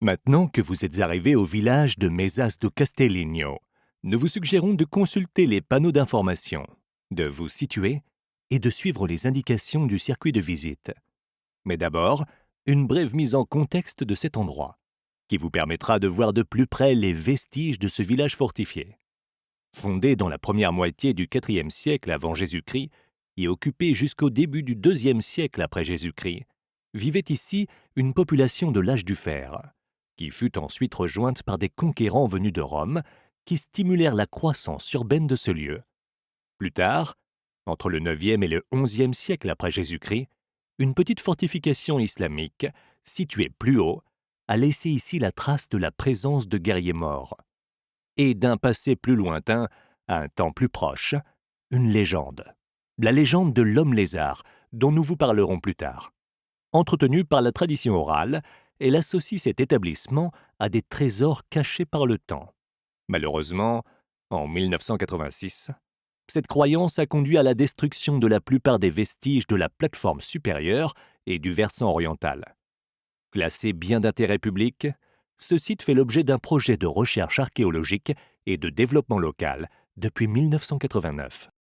Maintenant que vous êtes arrivé au village de Mesas do Castelinho, nous vous suggérons de consulter les panneaux d'information, de vous situer et de suivre les indications du circuit de visite. Mais d'abord, une brève mise en contexte de cet endroit, qui vous permettra de voir de plus près les vestiges de ce village fortifié. Fondé dans la première moitié du IVe siècle avant Jésus-Christ et occupé jusqu'au début du IIe siècle après Jésus-Christ, vivait ici une population de l'âge du fer, qui fut ensuite rejointe par des conquérants venus de Rome, qui stimulèrent la croissance urbaine de ce lieu. Plus tard, entre le IXe et le XIe siècle après Jésus-Christ, une petite fortification islamique, située plus haut, a laissé ici la trace de la présence de guerriers morts. Et d'un passé plus lointain à un temps plus proche, une légende. La légende de l'homme lézard, dont nous vous parlerons plus tard. Entretenue par la tradition orale, elle associe cet établissement à des trésors cachés par le temps. Malheureusement, en 1986, cette croyance a conduit à la destruction de la plupart des vestiges de la plateforme supérieure et du versant oriental. Classé bien d'intérêt public, ce site fait l'objet d'un projet de recherche archéologique et de développement local depuis 1989.